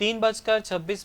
3:26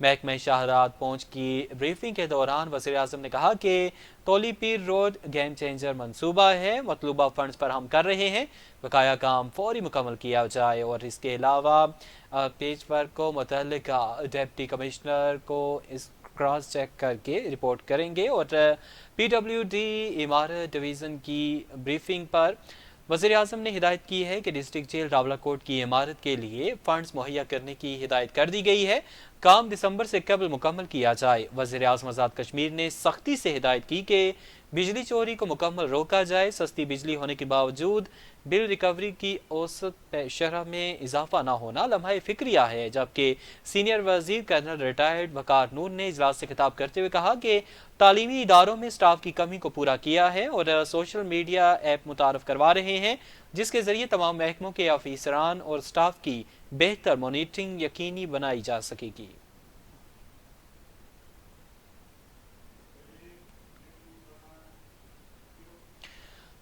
محکمہ شاہراہ پونچھ کی بریفنگ کے دوران وزیر اعظم نے کہا کہ تولی پیر روڈ گیم چینجر منصوبہ ہے، مطلوبہ فنڈز فراہم کر رہے ہیں، بقایا کام فوری مکمل کیا جائے اور اس کے علاوہ پیچ ورک کو متعلقہ ڈپٹی کمشنر کو اس کراس چیک کر کے رپورٹ کریں گے۔ اور پی ڈبلیو ڈی عمارت ڈویژن کی بریفنگ پر وزیر اعظم نے ہدایت کی ہے کہ ڈسٹرکٹ جیل راولاکوٹ کی عمارت کے لیے فنڈز مہیا کرنے کی ہدایت کر دی گئی ہے، کام دسمبر سے قبل مکمل کیا جائے۔ وزیر اعظم آزاد کشمیر نے سختی سے ہدایت کی کہ بجلی چوری کو مکمل روکا جائے، سستی بجلی ہونے کے باوجود بل ریکوری کی اوسط شرح میں اضافہ نہ ہونا لمحہ فکریہ ہے، جبکہ سینئر وزیر کرنل ریٹائرڈ وقار نور نے اجلاس سے خطاب کرتے ہوئے کہا کہ تعلیمی اداروں میں سٹاف کی کمی کو پورا کیا ہے اور سوشل میڈیا ایپ متعارف کروا رہے ہیں جس کے ذریعے تمام محکموں کے افسران اور سٹاف کی بہتر مانیٹرنگ یقینی بنائی جا سکے گی۔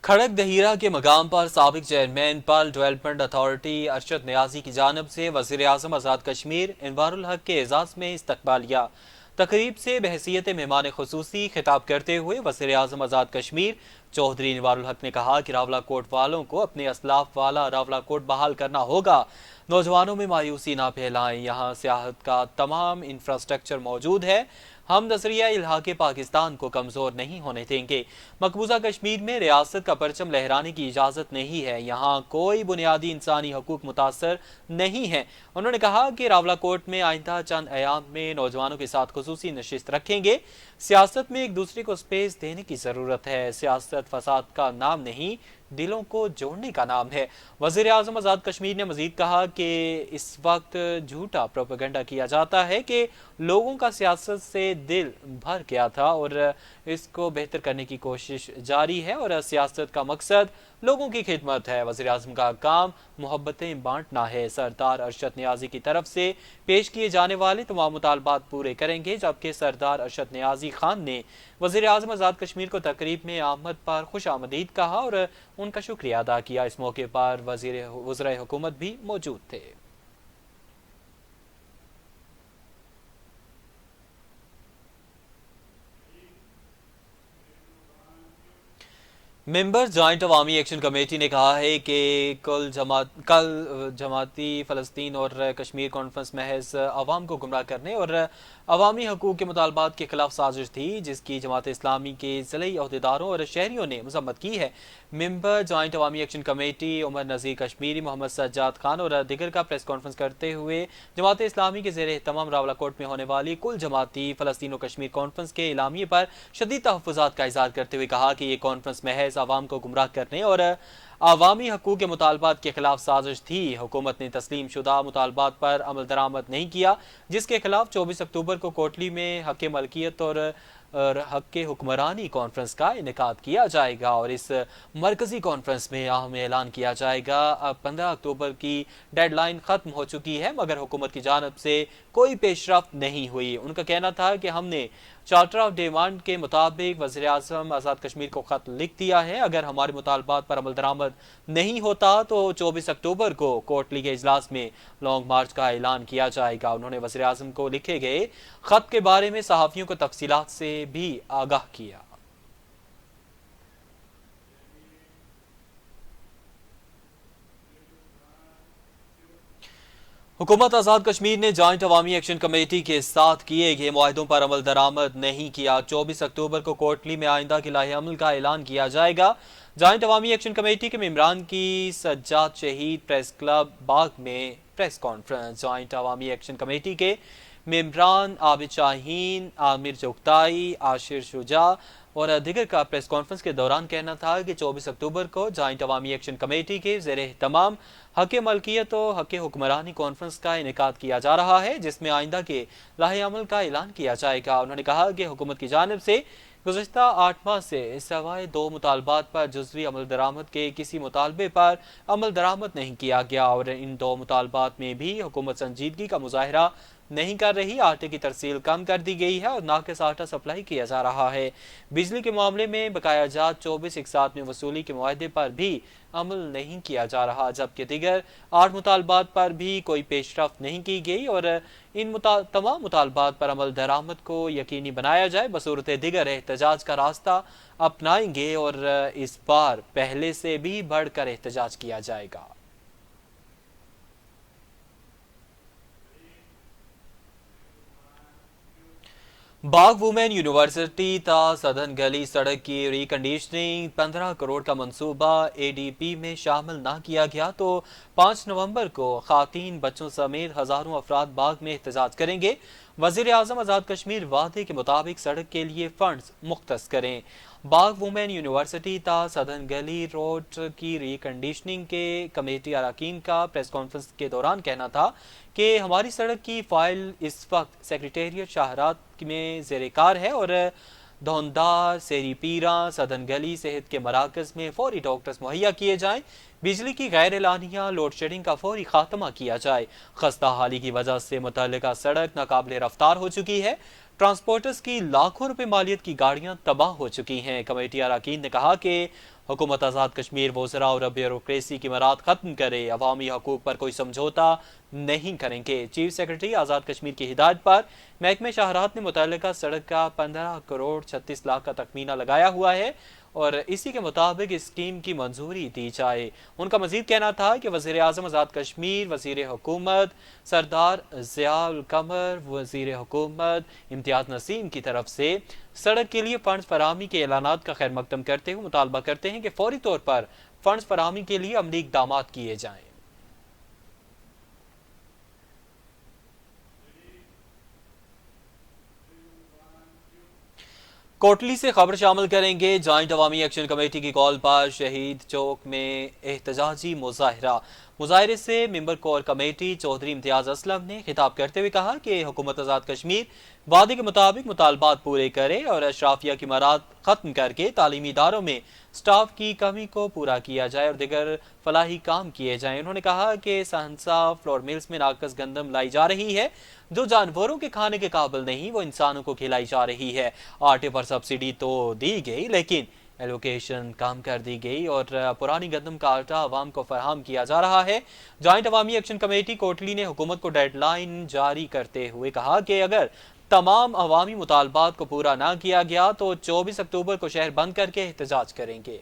کھڑک دہیرہ کے مقام پر سابق چیئرمین پل ڈیولپمنٹ اتھارٹی ارشد نیازی کی جانب سے وزیر اعظم آزاد کشمیر انوار الحق کے اعزاز میں استقبالیہ تقریب سے بحیثیت مہمان خصوصی خطاب کرتے ہوئے وزیر اعظم آزاد کشمیر چودھری انوار الحق نے کہا کہ راولاکوٹ والوں کو اپنے اسلاف والا راولاکوٹ بحال کرنا ہوگا، نوجوانوں میں مایوسی نہ پھیلائیں، یہاں سیاحت کا تمام انفراسٹرکچر موجود ہے، ہم نظریہ الحاق پاکستان کو کمزور نہیں ہونے دیں گے، مقبوضہ کشمیر میں ریاست کا پرچم لہرانے کی اجازت نہیں ہے، یہاں کوئی بنیادی انسانی حقوق متاثر نہیں ہیں۔ انہوں نے کہا کہ راولاکوٹ میں آئندہ چند ایام میں نوجوانوں کے ساتھ خصوصی نشست رکھیں گے، سیاست میں ایک دوسرے کو سپیس دینے کی ضرورت ہے، سیاست فساد کا نام نہیں دلوں کو جوڑنے کا نام ہے۔ وزیر اعظم آزاد کشمیر نے مزید کہا کہ اس وقت جھوٹا پروپیگنڈا کیا جاتا ہے کہ لوگوں کا سیاست سے دل بھر گیا تھا اور اس کو بہتر کرنے کی کوشش جاری ہے اور سیاست کا مقصد لوگوں کی خدمت ہے۔ وزیر اعظم کا کام محبتیں بانٹنا ہے، سردار ارشد نیازی کی طرف سے پیش کیے جانے والے تمام مطالبات پورے کریں گے، جبکہ سردار ارشد نیازی خان نے وزیر اعظم آزاد کشمیر کو تقریب میں آمد پر خوش آمدید کہا اور ان کا شکریہ ادا کیا۔ اس موقع پر وزرائے حکومت بھی موجود تھے۔ ممبر جوائنٹ عوامی ایکشن کمیٹی نے کہا ہے کہ کل جماعتی فلسطین اور کشمیر کانفرنس محض عوام کو گمراہ کرنے اور عوامی حقوق کے مطالبات کے خلاف سازش تھی، جس کی جماعت اسلامی کے ضلعی عہدیداروں اور شہریوں نے مذمت کی ہے۔ ممبر جوائنٹ عوامی ایکشن کمیٹی عمر نذیر کشمیری، محمد سجاد خان اور دیگر کا پریس کانفرنس کرتے ہوئے جماعت اسلامی کے زیر اہتمام راولاکوٹ میں ہونے والی کل جماعتی فلسطین و کشمیر کانفرنس کے اعلامیے پر شدید تحفظات کا اظہار کرتے ہوئے کہا کہ یہ کانفرنس محض عوام کو گمراہ کرنے اور عوامی حقوق کے مطالبات کے خلاف سازش تھی۔ حکومت نے تسلیم شدہ مطالبات پر عمل درآمد نہیں کیا، جس کے خلاف 24 اکتوبر کو کوٹلی میں حق ملکیت اور حق حکمرانی کانفرنس کا انعقاد کیا جائے گا اور اس مرکزی کانفرنس میں اہم اعلان کیا جائے گا۔ اب 15 اکتوبر کی ڈیڈ لائن ختم ہو چکی ہے مگر حکومت کی جانب سے کوئی پیش رفت نہیں ہوئی۔ ان کا کہنا تھا کہ ہم نے چارٹر آف ڈیمانڈ کے مطابق وزیر اعظم آزاد کشمیر کو خط لکھ دیا ہے، اگر ہمارے مطالبات پر عمل درآمد نہیں ہوتا تو 24 اکتوبر کو کوٹلی کے اجلاس میں لانگ مارچ کا اعلان کیا جائے گا۔ انہوں نے وزیر اعظم کو لکھے گئے خط کے بارے میں صحافیوں کو تفصیلات سے بھی آگاہ کیا۔ حکومت آزاد کشمیر نے جوائنٹ عوامی ایکشن کمیٹی کے ساتھ کیے گئے معاہدوں پر عمل درآمد نہیں کیا۔ 24 اکتوبر کو کوٹلی میں آئندہ کے لائحہ عمل کا اعلان کیا جائے گا۔ جوائنٹ عوامی ایکشن کمیٹی کے ممبران کی سجاد شہید پریس کلب باغ میں پریس کانفرنس۔ جوائنٹ عوامی ایکشن کمیٹی کے ممبران عابد شاہین، عامر چغتائی، عاشر شجاع اور دیگر کا پریس کانفرنس کے دوران کہنا تھا کہ 24 اکتوبر کو جوائنٹ عوامی ایکشن کمیٹی کے زیر اہتمام حق ملکیت و حق حکمرانی کانفرنس کا انعقاد کیا جا رہا ہے، جس میں آئندہ کے لائحہ عمل کا اعلان کیا جائے گا۔ انہوں نے کہا کہ حکومت کی جانب سے گزشتہ 8 ماہ سے سوائے 2 مطالبات پر جزوی عمل درآمد کے کسی مطالبے پر عمل درآمد نہیں کیا گیا اور ان 2 مطالبات میں بھی حکومت سنجیدگی کا مظاہرہ نہیں کر رہی، آٹے کی ترسیل کم کر دی گئی ہے اور ناقص آٹا سپلائی کیا جا رہا ہے۔ بجلی کے معاملے میں بقایا جات 24 اقساط میں وصولی کے معاہدے پر بھی عمل نہیں کیا جا رہا، جبکہ دیگر 8 مطالبات پر بھی کوئی پیش رفت نہیں کی گئی اور ان تمام مطالبات پر عمل درآمد کو یقینی بنایا جائے۔ بصورت دیگر احتجاج کا راستہ اپنائیں گے اور اس بار پہلے سے بھی بڑھ کر احتجاج کیا جائے گا۔ باغ وومین یونیورسٹی تا سدن گلی سڑک کی ریکنڈیشننگ 15 کروڑ کا منصوبہ اے ڈی پی میں شامل نہ کیا گیا تو 5 نومبر کو خواتین بچوں سمیت ہزاروں افراد باغ میں احتجاج کریں گے۔ وزیر اعظم آزاد کشمیر وعدے کے مطابق سڑک کے لیے فنڈز مختص کریں۔ باغ وومین یونیورسٹی تا سدن گلی روڈ کی ریکنڈیشننگ کے کمیٹی اراکین کا پریس کانفرنس کے دوران کہنا تھا کہ ہماری سڑک کی فائل اس وقت سیکریٹریٹ شاہرات میں زیر کار ہے اور دھوندار، سیری پیراں، سدن گلی صحت کے مراکز میں فوری ڈاکٹرز مہیا کیے جائیں، بجلی کی غیر اعلانیہ لوڈ شیڈنگ کا فوری خاتمہ کیا جائے۔ خستہ حالی کی وجہ سے متعلقہ سڑک ناقابل رفتار ہو چکی ہے، ٹرانسپورٹرز کی لاکھوں روپے مالیت کی گاڑیاں تباہ ہو چکی ہیں۔ کمیٹی اراکین نے کہا کہ حکومت آزاد کشمیر وزراء اور بیوروکریسی کی مراد ختم کرے، عوامی حقوق پر کوئی سمجھوتا نہیں کریں گے۔ چیف سیکرٹری آزاد کشمیر کی ہدایت پر محکمہ شاہرات نے متعلقہ سڑک کا 15 کروڑ 36 لاکھ کا تخمینہ لگایا ہوا ہے اور اسی کے مطابق اس اسکیم کی منظوری دی جائے۔ ان کا مزید کہنا تھا کہ وزیر اعظم آزاد کشمیر، وزیر حکومت سردار ضیاء القمر، وزیر حکومت امتیاز نسیم کی طرف سے سڑک کے لیے فنڈز فراہمی کے اعلانات کا خیر مقدم کرتے ہوئے مطالبہ کرتے ہیں کہ فوری طور پر فنڈز فراہمی کے لیے عملی اقدامات کیے جائیں۔ کوٹلی سے خبر شامل کریں گے۔ جوائنٹ عوامی ایکشن کمیٹی کی کال پر شہید چوک میں احتجاجی مظاہرہ۔ مظاہرے سے ممبر کور کمیٹی چودھری امتیاز اسلم نے خطاب کرتے ہوئے کہا کہ حکومت آزاد کشمیر وعدے کے مطابق مطالبات پورے کرے اور اشرافیہ کی مراد ختم کر کے تعلیمی اداروں میں سٹاف کی کمی کو پورا کیا جائے اور دیگر فلاحی کام کیے جائیں۔ انہوں نے کہا کہ سہنسا فلور ملز میں ناقص گندم لائی جا رہی ہے جو جانوروں کے کھانے کے قابل نہیں، وہ انسانوں کو کھلائی جا رہی ہے۔ آٹے پر سبسڈی تو دی گئی لیکن ایلوکیشن کم کر دی گئی اور پرانی گندم کا آٹا عوام کو فراہم کیا جا رہا ہے۔ جوائنٹ عوامی ایکشن کمیٹی کوٹلی نے حکومت کو ڈیڈ لائن جاری کرتے ہوئے کہا کہ اگر تمام عوامی مطالبات کو پورا نہ کیا گیا تو 24 اکتوبر کو شہر بند کر کے احتجاج کریں گے۔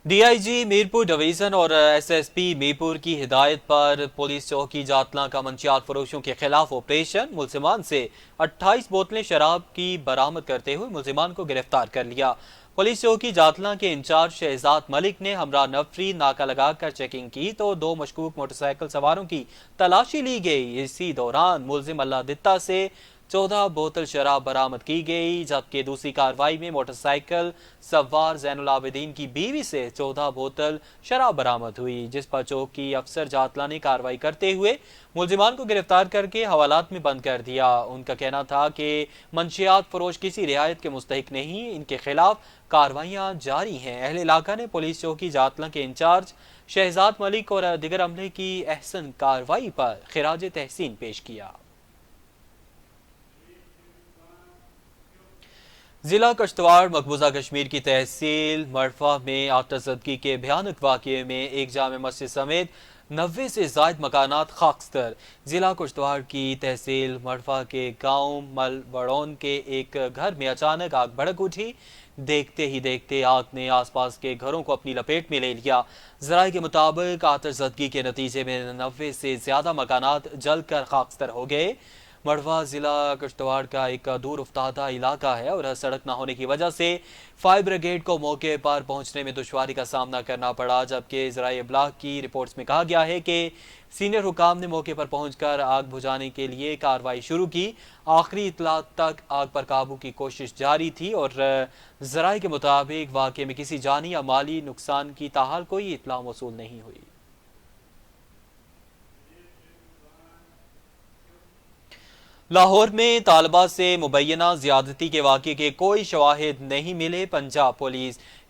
D I G Mirpur division اور ایس ایس پی میرپور کی ہدایت پر پولیس چوکی جاتلاں کا منشیات فروشوں کے خلاف آپریشن، ملزمان سے 28 بوتلیں شراب کی برآمد کرتے ہوئے ملزمان کو گرفتار کر لیا۔ پولیس چوکی جاتلاں کے انچارج شہزاد ملک نے ہمراہ نفری ناکہ لگا کر چیکنگ کی تو 2 مشکوک موٹر سائیکل سواروں کی تلاشی لی گئی۔ اسی دوران ملزم اللہ دتہ سے 14 بوتل شراب برآمد کی گئی، جبکہ دوسری کارروائی میں موٹر سائیکل سوار زین العابدین کی بیوی سے 14 بوتل شراب برآمد ہوئی، جس پر چوکی افسر جاتلاں نے کارروائی کرتے ہوئے ملزمان کو گرفتار کر کے حوالات میں بند کر دیا۔ ان کا کہنا تھا کہ منشیات فروش کسی رعایت کے مستحق نہیں، ان کے خلاف کارروائیاں جاری ہیں۔ اہل علاقہ نے پولیس چوکی جاتلاں کے انچارج شہزاد ملک اور دیگر عملے کی احسن کارروائی پر خراج تحسین پیش کیا۔ ضلع کشتواڑ مقبوضہ کشمیر کی تحصیل مڑفہ میں آٹا زدگی کے بھیانک واقعے میں ایک جامع مسجد سمیت 90 سے زائد مکانات خاکستر۔ ضلع کشتواڑ کی تحصیل مڑفہ کے گاؤں ملوڑون کے ایک گھر میں اچانک آگ بھڑک اٹھی۔ دیکھتے ہی دیکھتے آگ نے آس پاس کے گھروں کو اپنی لپیٹ میں لے لیا۔ ذرائع کے مطابق آتش زدگی کے نتیجے میں 90 سے زیادہ مکانات جل کر خاکستر ہو گئے۔ مڑوا ضلع کشتواڑ کا ایک دور افتادہ علاقہ ہے اور سڑک نہ ہونے کی وجہ سے فائر بریگیڈ کو موقع پر پہنچنے میں دشواری کا سامنا کرنا پڑا، جبکہ ذرائع ابلاغ کی رپورٹس میں کہا گیا ہے کہ سینئر حکام نے موقع پر پہنچ کر آگ بجھانے کے لیے کارروائی شروع کی۔ آخری اطلاعات تک آگ پر قابو کی کوشش جاری تھی اور ذرائع کے مطابق واقعے میں کسی جانی یا مالی نقصان کی تاحال کوئی اطلاع موصول نہیں ہوئی۔ لاہور میں طالبہ سے مبینہ زیادتی کے واقعے کے کوئی شواہد نہیں ملے، پنجاب پولیس۔